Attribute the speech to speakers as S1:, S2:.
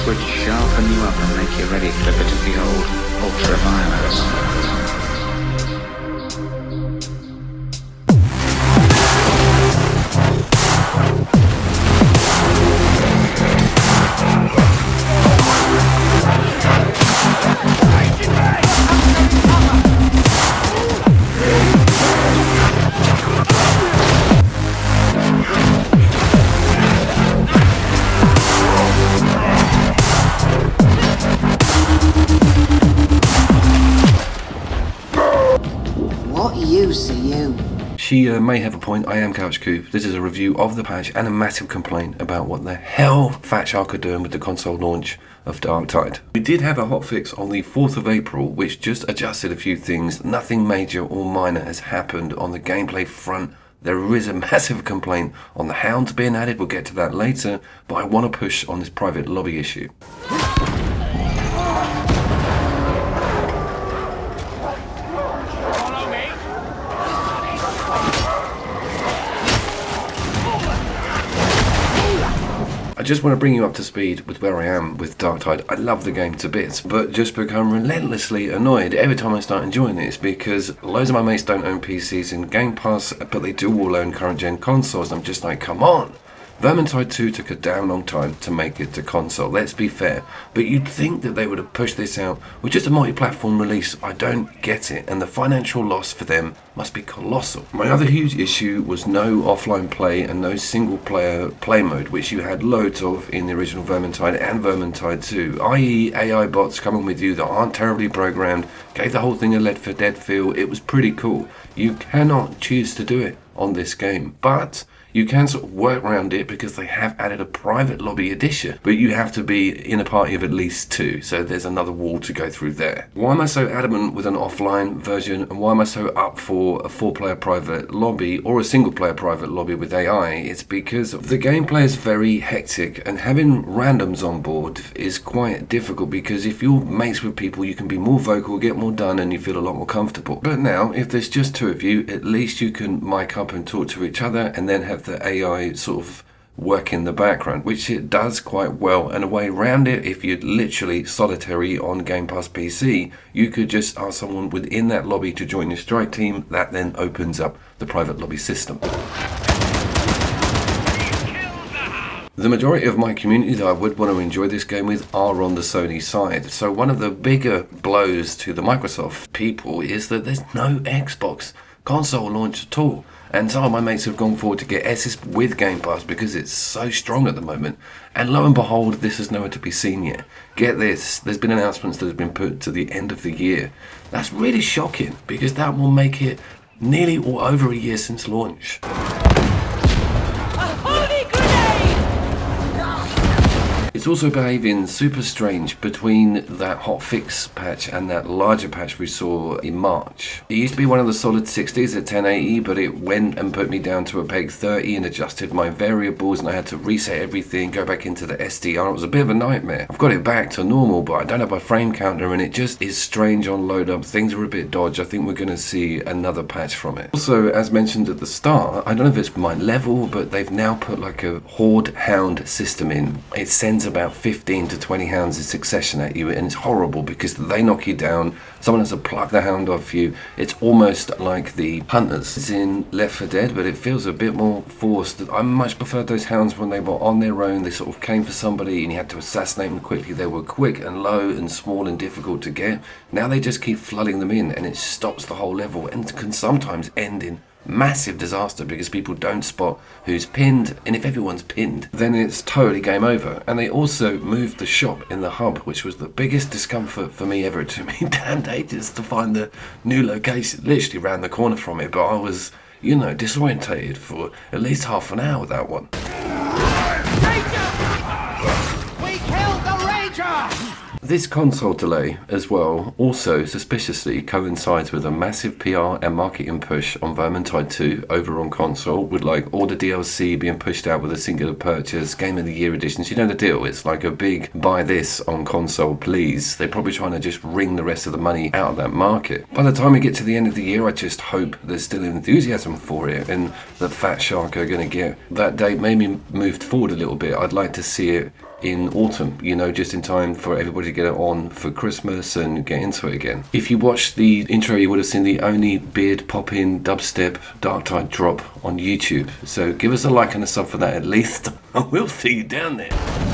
S1: would sharpen you up and make you ready for a bit of the old ultra-violence.
S2: She may have a point. I am Couch Coop. This is a review of the patch and a massive complaint about what the hell Fat Shark are doing with the console launch of Darktide. We did have a hotfix on the 4th of April, which just adjusted a few things. Nothing major or minor has happened on the gameplay front. There is a massive complaint on the hounds being added. We'll get to that later, but I want to push on this private lobby issue. I just want to bring you up to speed with where I am with Darktide. I love the game to bits, but just become relentlessly annoyed every time I start enjoying it. It's because loads of my mates don't own PCs in Game Pass, but they do all own current gen consoles. I'm just like, come on! Vermintide 2 took a damn long time to make it to console, let's be fair, but you'd think that they would have pushed this out with just a multi-platform release. I don't get it, and the financial loss for them must be colossal. My other huge issue was no offline play and no single player play mode, which you had loads of in the original Vermintide and Vermintide 2, i.e. AI bots coming with you that aren't terribly programmed, gave the whole thing a Left 4 Dead feel. It was pretty cool. You cannot choose to do it on this game, but you can sort of work around it because they have added a private lobby edition, but you have to be in a party of at least 2, so there's another wall to go through there. Why am I so adamant with an offline version, and why am I so up for a 4-player private lobby or a single-player private lobby with AI? It's because the gameplay is very hectic, and having randoms on board is quite difficult because if you're mates with people, you can be more vocal, get more done, and you feel a lot more comfortable. But now, if there's just 2 of you, at least you can mic up and talk to each other, and then have the AI sort of work in the background, which it does quite well. And a way around it, if you're literally solitary on Game Pass PC, you could just ask someone within that lobby to join your strike team. That then opens up the private lobby system. The majority of my community that I would want to enjoy this game with are on the Sony side. So one of the bigger blows to the Microsoft people is that there's no Xbox console launch at all. And some of my mates have gone forward to get S's with Game Pass because it's so strong at the moment. And lo and behold, this is nowhere to be seen yet. Get this, there's been announcements that have been put to the end of the year. That's really shocking because that will make it nearly or over a year since launch. It's also behaving super strange between that hotfix patch and that larger patch we saw in March. It used to be one of the solid 60s at 1080, but it went and put me down to a peg 30 and adjusted my variables, and I had to reset everything, go back into the SDR. It was a bit of a nightmare. I've got it back to normal, but I don't have my frame counter, and it just is strange on load up. Things are a bit dodgy. I think we're going to see another patch from it. Also, as mentioned at the start, I don't know if it's my level, but they've now put like a horde hound system in. It sends about 15 to 20 hounds in succession at you, and it's horrible because they knock you down. Someone has to pluck the hound off you. It's almost like the hunters. It's in Left 4 Dead, but it feels a bit more forced. I much preferred those hounds when they were on their own. They sort of came for somebody and you had to assassinate them quickly. They were quick and low and small and difficult to get. Now they just keep flooding them in, and it stops the whole level and can sometimes end in massive disaster because people don't spot who's pinned, and if everyone's pinned, then it's totally game over. And they also moved the shop in the hub, which was the biggest discomfort for me ever. It took me damn ages to find the new location, literally round the corner from it, but I was, disorientated for at least half an hour with that one.
S3: Ranger! We killed the Ranger!
S2: This console delay as well also suspiciously coincides with a massive PR and marketing push on Vermintide 2 over on console, with like all the DLC being pushed out with a singular purchase, Game of the Year editions. You know the deal, it's like a big buy this on console please. They're probably trying to just wring the rest of the money out of that market. By the time we get to the end of the year, I just hope there's still enthusiasm for it and that Fat Shark are going to get that date maybe moved forward a little bit. I'd like to see it in autumn, you know, just in time for everybody to get it on for Christmas and get into it again. If you watched the intro, you would have seen the only beard popping dubstep Darktide drop on YouTube. So give us a like and a sub for that at least. And we'll see you down there.